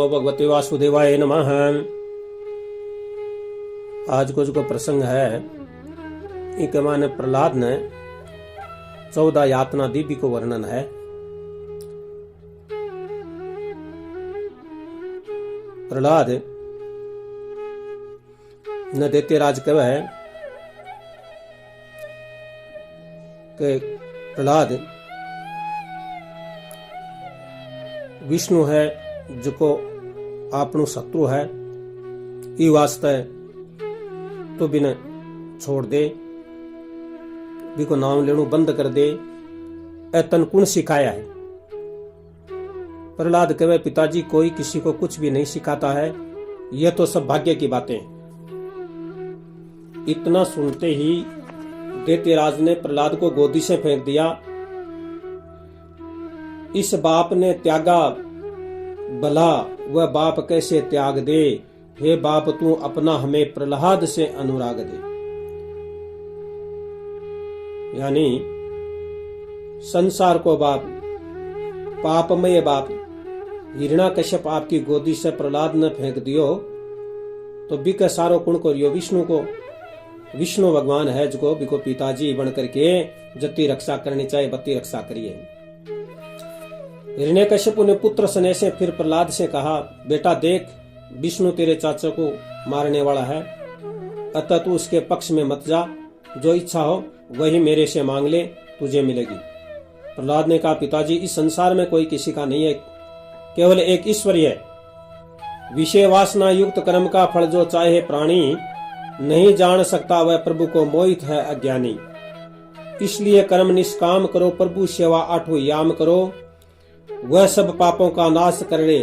नमो भगवते वासुदेवाय नमः। आज को जो प्रसंग है एक माने प्रहलाद ने 14 यातना दीपी को वर्णन है। प्रहलाद न दैत्यराज कहे है कि प्रहलाद विष्णु है जो आपनु शत्रु है, ई वास्ते तो बिन छोड़ दे, बिको नाम लेनु बंद कर दे। तन कुण सिखाया है? प्रहलाद कहे पिताजी कोई किसी को कुछ भी नहीं सिखाता है, यह तो सब भाग्य की बातें। इतना सुनते ही दैत्यराज ने प्रहलाद को गोदी से फेंक दिया। इस बाप ने त्यागा भला वह बाप कैसे त्याग दे, हे बाप तू अपना हमें प्रहलाद से अनुराग दे। यानी संसार को बाप, पापमय बाप हिरण्याकश्यप आपकी गोदी से प्रहलाद ने फेंक दियो तो बिक सारो कुण करियो विष्णु को। विष्णु भगवान है जो बिको पिताजी बन करके जति रक्षा करनी चाहिए बत्ती रक्षा करिए। हिरण्याकश्यप ने पुत्र स्नेह से फिर प्रहलाद से कहा, बेटा देख विष्णु तेरे चाचा को मारने वाला है, अतः तू उसके पक्ष में मत जा, जो इच्छा हो वही मेरे से मांग ले, तुझे मिलेगी। प्रहलाद ने कहा, पिताजी इस संसार में कोई किसी का नहीं है, केवल एक ईश्वर है। विषय वासना युक्त कर्म का फल जो चाहे प्राणी नहीं जान सकता, वह प्रभु को मोहित है अज्ञानी। इसलिए कर्म निष्काम करो, प्रभु सेवा 8 याम करो, वह सब पापों का नाश कर ले,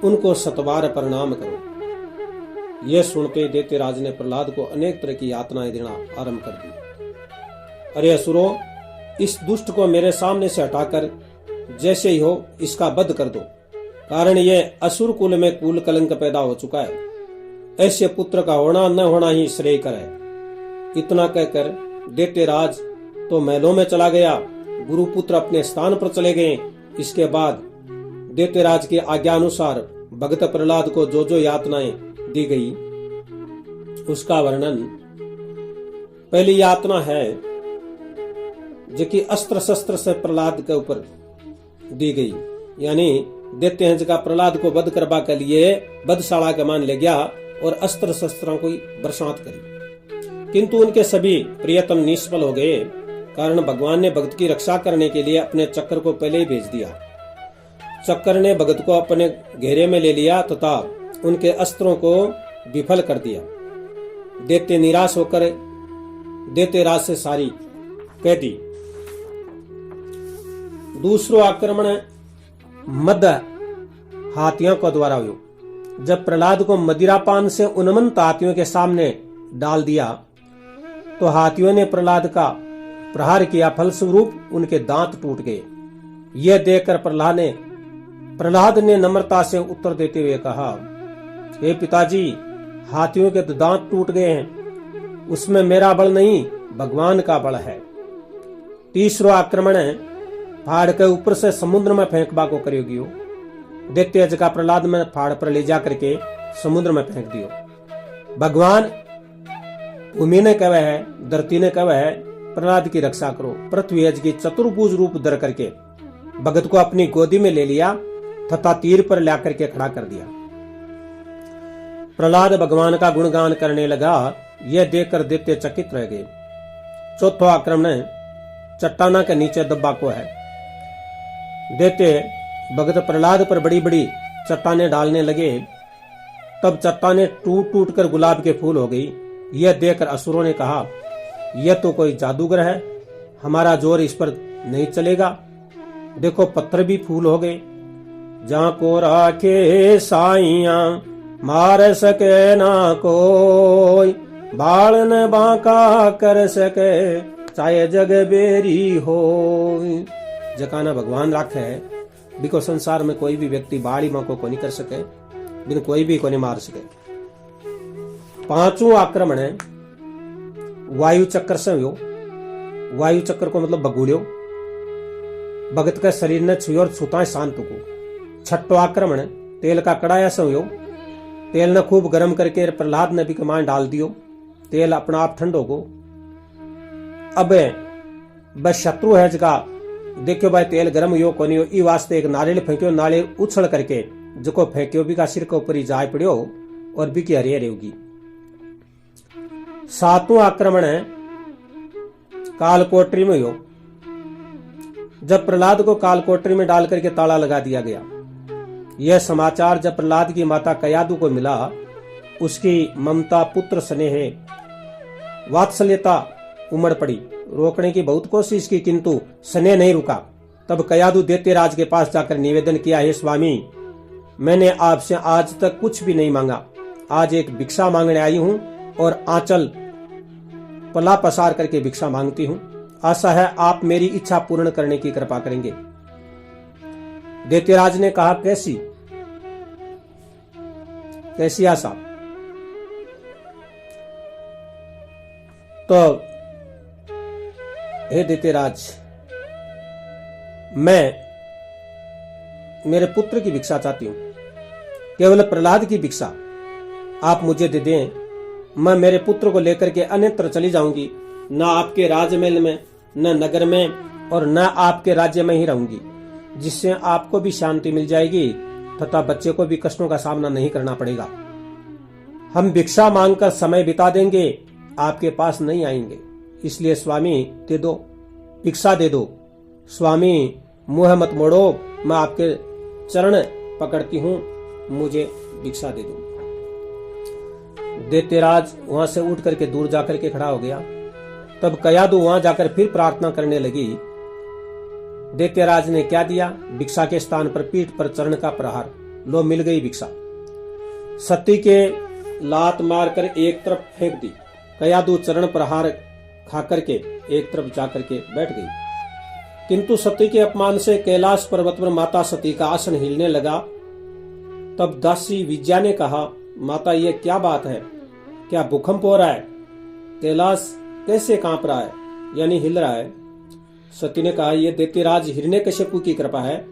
उनको सतबार प्रणाम करो। यह सुनते दैत्यराज ने प्रहलाद को अनेक तरह की यातनाएं देना आरंभ कर दी। अरे असुरो, इस दुष्ट को मेरे सामने से हटाकर जैसे ही हो इसका वध कर दो, कारण यह असुर कुल में कुल कलंक पैदा हो चुका है। ऐसे पुत्र का होना न होना ही श्रेय कर है। इतना कहकर दैत्यराज तो महलों में चला गया, गुरुपुत्र अपने स्थान पर चले गए। इसके बाद दैत्यराज की आज्ञा अनुसार भगत प्रहलाद को जो जो यातनाएं दी गई उसका वर्णन। पहली यातना है जो कि अस्त्र शस्त्र से प्रहलाद के ऊपर दी गई, यानी दैत्य का प्रहलाद को वध करवा के लिए वधशाला के मान ले गया और अस्त्र शस्त्रों की बरसात करी, किंतु उनके सभी प्रयत्न निष्फल हो गए। कारण भगवान ने भगत की रक्षा करने के लिए अपने चक्र को पहले ही भेज दिया। चक्र ने भगत को अपने घेरे में ले लिया तथा उनके अस्त्रों को विफल कर दिया। दैत्य निराश होकर दैत्यराज से सारी कह दी। दूसरा आक्रमण मद हाथियों को द्वारा हुआ। जब प्रहलाद को मदिरापान से उन्मत्त हाथियों के सामने डाल दिया तो हाथियों ने प्रहलाद का प्रहार किया, फलस्वरूप उनके दांत टूट गए। यह देखकर प्रहलाद ने नम्रता से उत्तर देते हुए कहा, हे पिताजी, हाथियों के तो दांत टूट गए हैं, उसमें मेरा बल नहीं भगवान का बल है। तीसरा आक्रमण पहाड़ के ऊपर से समुद्र में फेंकबा को करियो। दैत्य का प्रहलाद में पहाड़ पर ले जाकर के समुद्र में फेंक दियो। भगवान भूमि ने कहा है, धरती ने कहा है, प्रहलाद की रक्षा करो। पृथ्वी अज की चतुर्भुज रूप धर करके भगत को अपनी गोदी में ले लिया तथा तीर पर ला करके खड़ा कर दिया। प्रहलाद भगवान का गुणगान करने लगा। यह देखकर दैत्य चकित रह गए। चौथा आक्रमण चट्टाना के नीचे दब्बा को है। दैत्य भगत प्रहलाद पर बड़ी बड़ी चट्टाने डालने लगे। तब चट्टाने टूट टूट कर गुलाब के फूल हो गई। यह देखकर असुरों ने कहा, यह तो कोई जादूगर है, हमारा जोर इस पर नहीं चलेगा। देखो पत्थर भी फूल हो गए। जहां को राखे साइया मार सके ना कोई, बाल न बांका कर सके चाहे जग बेरी हो। जकाना भगवान राखे है, बिको संसार में कोई भी व्यक्ति बाड़ी मां को नहीं कर सके, बिन कोई भी को नहीं मार सके। पांचों आक्रमण है वायु चक्र से हो। वायु चक्र को मतलब बगुड़ियो, भगत के शरीर ने छुयो और छुता शांत को। छठो आक्रमण तेल का कड़ाया संयो। तेल ने खूब गर्म करके प्रहलाद ने भी कमान डाल दियो। तेल अपना आप ठंडो गो। अब बस शत्रु है जगह देखियो भाई तेल गर्म हो कोनी हो, ई वास्ते एक नारियल फेंक्यो। नारियल उछल करके जको फेंक्यो भी का सिर के ऊपर ही जाए पड़ियो और भी की हरी हरी होगी। सातवां आक्रमण है कालकोटरी में हो। जब प्रहलाद को कालकोटरी में डाल करके ताला लगा दिया गया, यह समाचार जब प्रहलाद की माता कयादु को मिला, उसकी ममता, पुत्र स्नेह, वात्सल्यता उमड़ पड़ी। रोकने की बहुत कोशिश की किंतु स्नेह नहीं रुका। तब कयादु दैत्यराज के पास जाकर निवेदन किया, हे स्वामी, मैंने आपसे आज तक कुछ भी नहीं मांगा। आज एक भिक्षा मांगने आई हूं और आंचल पला पसार करके भिक्षा मांगती हूं। आशा है आप मेरी इच्छा पूर्ण करने की कृपा करेंगे। दैत्यराज ने कहा, कैसी आशा? तो हे दैत्यराज, मैं मेरे पुत्र की भिक्षा चाहती हूं, केवल प्रहलाद की भिक्षा आप मुझे दे दें। मैं मेरे पुत्र को लेकर के अन्यत्र चली जाऊंगी, न आपके राजमहल में, न नगर में, और न आपके राज्य में ही रहूंगी, जिससे आपको भी शांति मिल जाएगी तथा बच्चे को भी कष्टों का सामना नहीं करना पड़ेगा। हम भिक्षा मांगकर समय बिता देंगे, आपके पास नहीं आएंगे। इसलिए स्वामी दे दो, भिक्षा दे दो। स्वामी मुंह मत मोड़ो, मैं आपके चरण पकड़ती हूं, मुझे भिक्षा दे दो। दैत्यराज वहां से उठ करके दूर जाकर के खड़ा हो गया। तब कयादु वहां जाकर फिर प्रार्थना करने लगी। दैत्यराज ने क्या दिया? भिक्षा के स्थान पर पीठ पर चरण का प्रहार। लो, मिल गई भिक्षा। सती के लात मारकर एक तरफ फेंक दी। कयादु चरण प्रहार खाकर के एक तरफ जाकर के बैठ गई। किंतु सती के अपमान से कैलाश पर्वत पर माता सती का आसन हिलने लगा। तब दासी विद्या ने कहा, माता ये क्या बात है? क्या भूकंप हो रहा है? कैलाश कैसे कांप रहा है, यानी हिल रहा है? सती ने कहा, यह दैत्यराज हिरण्यकश्यपु की कृपा है।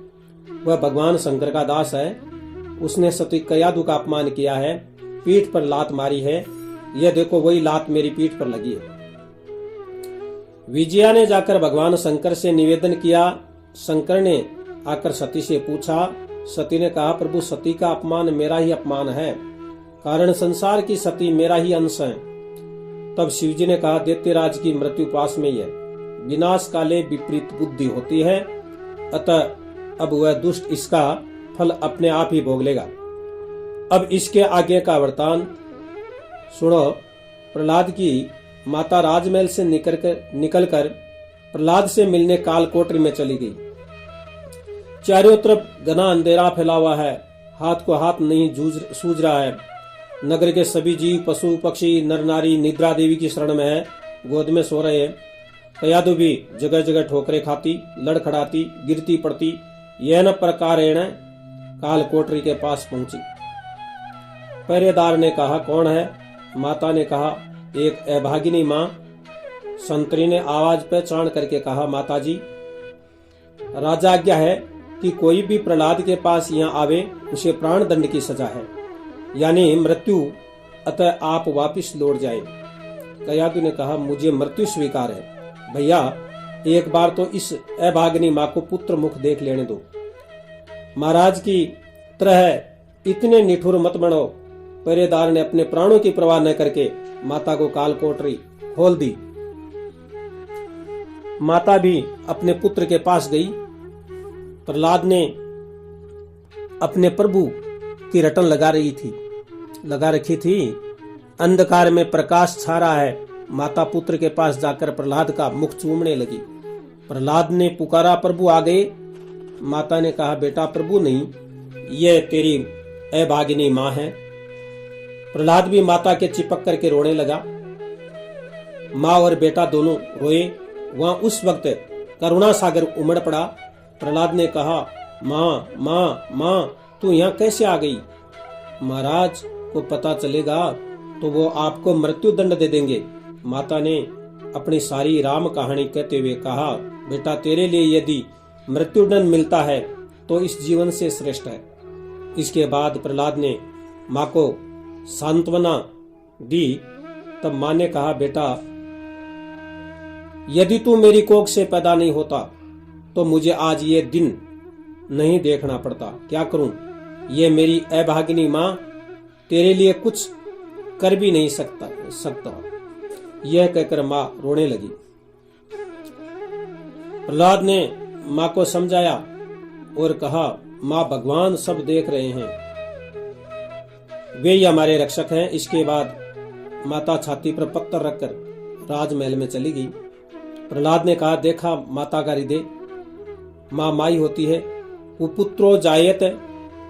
वह भगवान शंकर का दास है। उसने सती कयादु का अपमान किया है, पीठ पर लात मारी है। यह देखो, वही लात मेरी पीठ पर लगी है। विजया ने जाकर भगवान शंकर से निवेदन किया। शंकर ने आकर सती से पूछा। सती ने कहा, प्रभु, सती का अपमान मेरा ही अपमान है, कारण संसार की सती मेरा ही अंश है। तब शिवजी ने कहा, दैत्यराज की मृत्यु पास में ही है, विनाश काले विपरीत बुद्धि होती है, अतः अब वह दुष्ट इसका फल अपने आप ही भोग लेगा। अब इसके आगे का वृतांत सुनो। प्रहलाद की माता राजमहल से निकलकर प्रहलाद से मिलने कालकोटरी में चली गई। चारों तरफ घना अंधेरा फैला हुआ है, हाथ को हाथ नहीं सूझ रहा है। नगर के सभी जीव, पशु पक्षी, नर नारी निद्रा देवी की शरण में है, गोद में सो रहे हैं। कयादु भी जगह जगह ठोकरें खाती, लड़खड़ाती, गिरती पड़ती, यह प्रकारेण कालकोटरी के पास पहुंची। पहरेदार ने कहा, कौन है? माता ने कहा, एक अभागिनी मां। संतरी ने आवाज पहचान करके कहा, माताजी, राजा आज्ञा है कि कोई भी प्रहलाद के पास यहाँ आवे, उसे प्राण दंड की सजा है, यानी मृत्यु, अतः आप वापिस लौट जाए। कयादु ने कहा, मुझे मृत्यु स्वीकार है। भैया, एक बार तो इस अभागिनी माँ को पुत्र मुख देख लेने दो। महाराज की तरह इतने निठुर मत बनो। पहरेदार ने अपने प्राणों की परवाह न करके माता को कालकोटरी खोल दी। माता भी अपने पुत्र के पास गई। प्रहलाद ने अपने प्रभु की रटन लगा रखी थी। अंधकार में प्रकाश छा रहा है। माता पुत्र के पास जाकर प्रहलाद का मुख चूमने लगी। प्रहलाद ने पुकारा, प्रभु आ गए। माता ने कहा, बेटा प्रभु नहीं, यह तेरी अभागिनी मां है। प्रहलाद भी माता के चिपक करके रोने लगा। माँ और बेटा दोनों रोए। वहां उस वक्त करुणा सागर उमड़ पड़ा। प्रहलाद ने कहा, माँ माँ माँ, तू यहाँ कैसे आ गई? महाराज को पता चलेगा तो वो आपको मृत्यु दंड दे देंगे। माता ने अपनी सारी राम कहानी कहते हुए कहा, बेटा तेरे लिए यदि मृत्यु दंड मिलता है तो इस जीवन से श्रेष्ठ है। इसके बाद प्रहलाद ने माँ को सांत्वना दी। तब माँ ने कहा, बेटा यदि तू मेरी कोख से पैदा नहीं होता तो मुझे आज ये दिन नहीं देखना पड़ता। क्या करूं, ये मेरी अभागिनी माँ तेरे लिए कुछ कर भी नहीं सकता। यह कहकर माँ रोने लगी। प्रहलाद ने माँ को समझाया और कहा, माँ भगवान सब देख रहे हैं, वे ही हमारे रक्षक हैं। इसके बाद माता छाती पर पत्थर रखकर राजमहल में चली गई। प्रहलाद ने कहा, देखा माता का हृदय, माँ माई होती है। कुपुत्रो जायत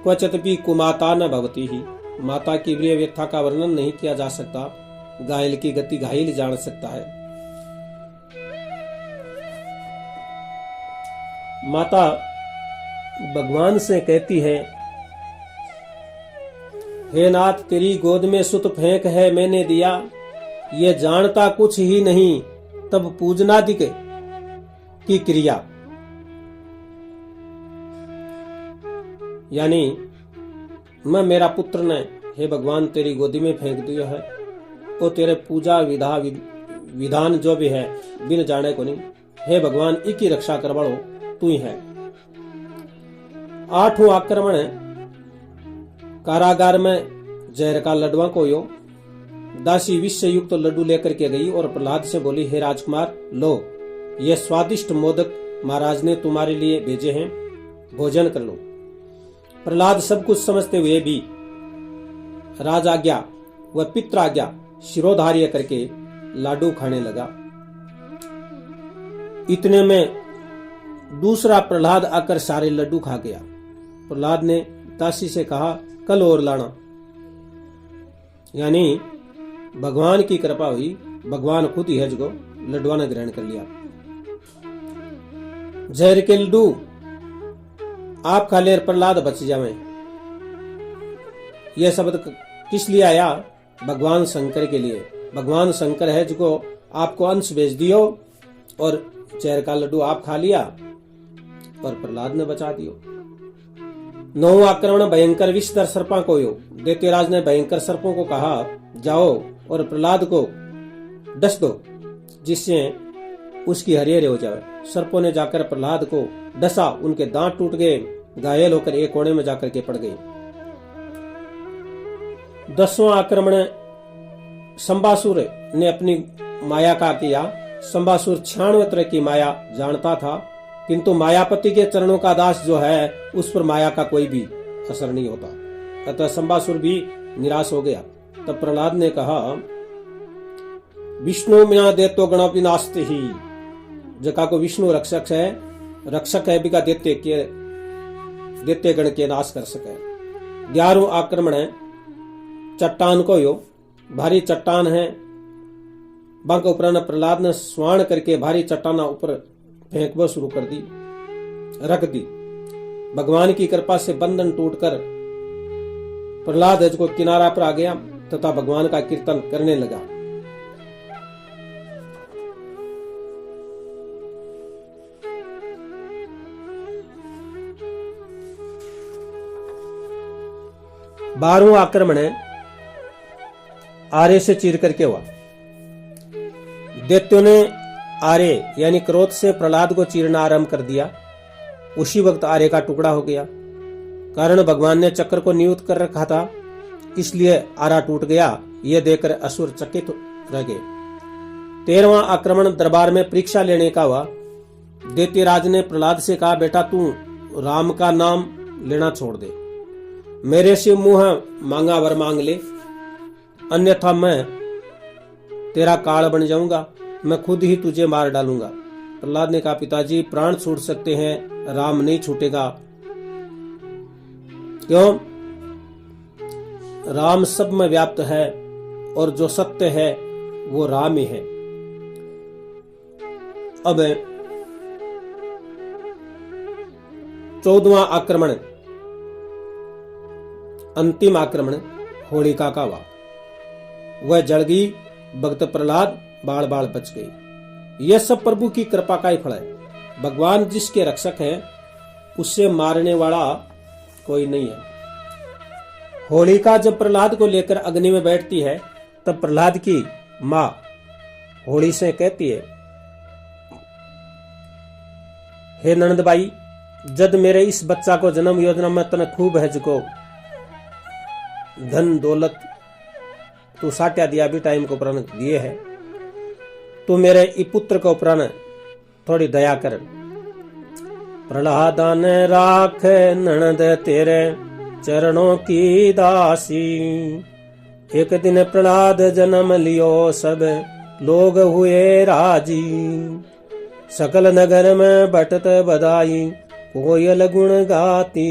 क्वचित भी कुमाता न भवती ही। माता की प्रिय व्यथा का वर्णन नहीं किया जा सकता। घायल की गति घायल जान सकता है। माता भगवान से कहती है, हे नाथ तेरी गोद में सुत फेंक है मैंने दिया, ये जानता कुछ ही नहीं तब पूजनादिक की क्रिया। यानी मैं मेरा पुत्र ने हे भगवान तेरी गोदी में फेंक दिया है और तेरे पूजा विधान जो भी है बिन जाने को नहीं। हे भगवान एक ही रक्षा कर बड़ो, तू ही है। 8वां आक्रमण कारागार में जहर का लड्डुआ को यो दासी विष युक्त लड्डू लेकर के गई और प्रहलाद से बोली, हे राजकुमार लो, ये स्वादिष्ट मोदक महाराज ने तुम्हारे लिए भेजे हैं, भोजन कर लो। प्रहलाद सब कुछ समझते हुए भी राज आज्ञा व पित्र आज्ञा शिरोधार्य करके लाडू खाने लगा। इतने में दूसरा प्रहलाद आकर सारे लड्डू खा गया। प्रहलाद ने दासी से कहा, कल और लाना। यानी भगवान की कृपा हुई, भगवान खुद ही है जो लड्डुआ ने ग्रहण कर लिया। जहर के लड्डू आप खा ले प्रहलाद बच जावे। यह शब्द किस लिए आया? भगवान शंकर के लिए। भगवान शंकर है जो आपको अंश भेज दियो और जहर का लड्डू आप खा लिया और प्रहलाद ने बचा दियो। 9वां आक्रमण भयंकर विषधर सर्पों को यो। दैत्यराज ने भयंकर सर्पों को कहा, जाओ और प्रहलाद को डस दो जिससे उसकी हरिहर हो जाए। सर्पों ने जाकर प्रहलाद को डसा, उनके दांत टूट गए, घायल होकर एक कोने में जाकर के पड़ गए। 10वां आक्रमण संबासुर ने अपनी माया का किया। संबासुर 96 तरह की माया जानता था, किंतु मायापति के चरणों का दास जो है उस पर माया का कोई भी असर नहीं होता। अतः संबासुर भी निराश हो गया। तब प्रहलाद ने कहा, विष्णु मिना देतो गणपति नास्ति ही। जका को विष्णु रक्षक है बिका दैत्य गण के नाश कर सके। 11वां आक्रमण है चट्टान को यो। भारी चट्टान है, बांक उपरांत प्रहलाद ने स्वर्ण करके भारी चट्टाना ऊपर फेंकना शुरू कर दी, रख दी। भगवान की कृपा से बंधन टूटकर प्रहलाद को किनारा पर आ गया तथा भगवान का कीर्तन करने लगा। बारहवां आक्रमण है आरे से चीर करके हुआ। दैत्यों ने आरे यानी क्रोध से प्रहलाद को चीरना आरंभ कर दिया। उसी वक्त आरे का टुकड़ा हो गया। कारण भगवान ने चक्र को नियुक्त कर रखा था, इसलिए आरा टूट गया। यह देखकर असुर चकित रह गए। 13वां आक्रमण दरबार में परीक्षा लेने का हुआ। दैत्यराज ने प्रहलाद से कहा, बेटा तू राम का नाम लेना छोड़ दे, मेरे से मुंह मांगा वर मांग ले, अन्यथा मैं तेरा काल बन जाऊंगा, मैं खुद ही तुझे मार डालूंगा। प्रहलाद ने कहा, पिताजी प्राण छूट सकते हैं, राम नहीं छूटेगा। क्यों? राम सब में व्याप्त है और जो सत्य है वो राम ही है। अब 14वां आक्रमण अंतिम आक्रमण होलिका का हुआ। वह जल गई, भक्त प्रहलाद बाल बाल बच गई। यह सब प्रभु की कृपा का ही फल है। भगवान जिसके रक्षक हैं उससे मारने वाला कोई नहीं है। होलिका जब प्रहलाद को लेकर अग्नि में बैठती है तब प्रहलाद की माँ होली से कहती है, हे नंदबाई, जद मेरे इस बच्चा को जन्म योजना में तने खूब है जको धन दौलत तू साट्या दिया भी टाइम को प्रण दिए है, तू मेरे ई पुत्र को प्रण थोड़ी दया कर। प्रहलादन राख ननद तेरे चरणों की दासी। एक दिन प्रहलाद जन्म लियो सब लोग हुए राजी। सकल नगर में बटत बधाई कोयल गुण गाती।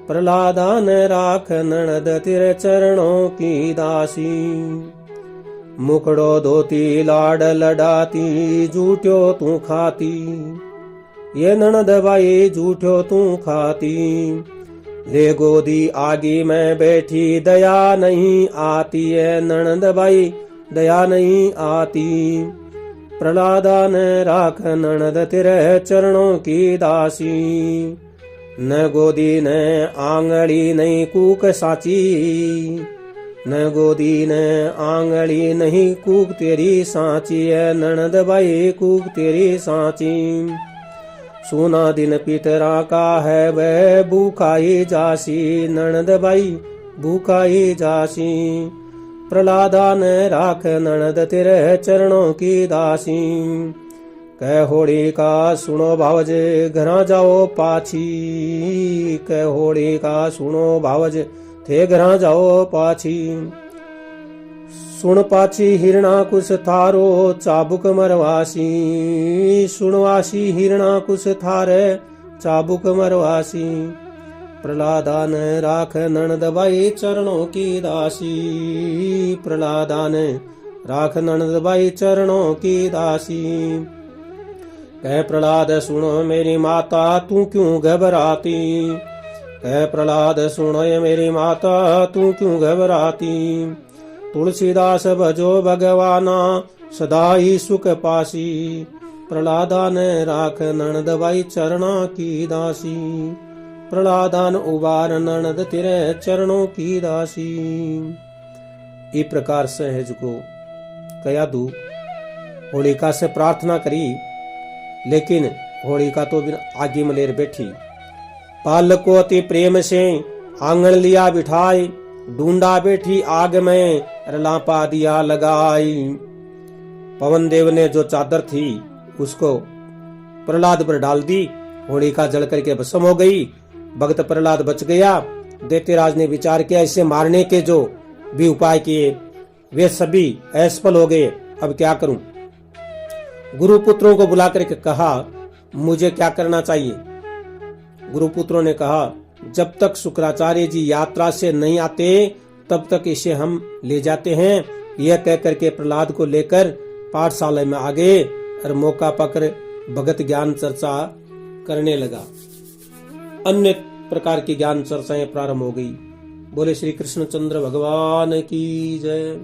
प्रहलादन राख ननद तेरे चरणों की दासी। मुखड़ो धोती लाड लडाती झूठो तू खाती। ये ननद बाई झूठो तू खाती। ले गोदी आगी में बैठी दया नहीं आती है ननद बाई दया नहीं आती। प्रहलादन राख ननद तेरे चरणों की दासी। न गोदी न आंगड़ी नहीं कूक साची। न गोदी न आंगड़ी नहीं कूक तेरी सांची है ननद बाई कूक तेरी सांची। सोना दिन पितरा का है वह भूखा ही जासी ननद बाई भूखा ही जासी। प्रहलादन राख ननद तेरे चरणों की दासी। कह होड़ी का सुनो भावज घरा जाओ पाछी। कह होड़ी का सुनो भावज थे घरा जाओ पाछी। सुन पाछी हिरणा कुछ थारो चाबुक मरवासी। सुनवासी हिरणा कुछ थारे चाबुक मरवासी। प्रहलादन राख ननद बाई चरणों की दासी। प्रहलादन राख ननद बाई चरणों की दासी। कह प्रहलाद सुनो मेरी माता तू क्यों घबराती। कह प्रहलाद सुनो मेरी माता तू क्यों घबराती। तुलसीदास भजो भगवाना सदा ही सुख पासी। प्रहलादन राख ननद बाई चरणा की दासी। प्रहलादन उबार ननद तेरे चरणों की दासी। इस प्रकार से है जो कयादू होलिका से प्रार्थना करी, लेकिन होलिका तो बिना आगे में लेर बैठी। पाल को अति प्रेम से आंगन लिया बिठाई। ढूंढा बैठी आग में रलापा दिया लगाई। पवन देव ने जो चादर थी उसको प्रहलाद पर डाल दी। होलिका जल करके भस्म हो गई। भक्त प्रहलाद बच गया। दैत्यराज ने विचार किया इसे मारने के जो भी उपाय किए वे सभी असफल हो गए। अब क्या करूं? गुरुपुत्रों को बुला करके कहा मुझे क्या करना चाहिए? गुरुपुत्रों ने कहा जब तक शुक्राचार्य जी यात्रा से नहीं आते तब तक इसे हम ले जाते हैं। यह कह करके प्रहलाद को लेकर पाठशाला में आ गए और मौका पकड़ भगत ज्ञान चर्चा करने लगा। अन्य प्रकार की ज्ञान चर्चाएं प्रारंभ हो गई। बोले श्री कृष्णचंद्र भगवान की जय।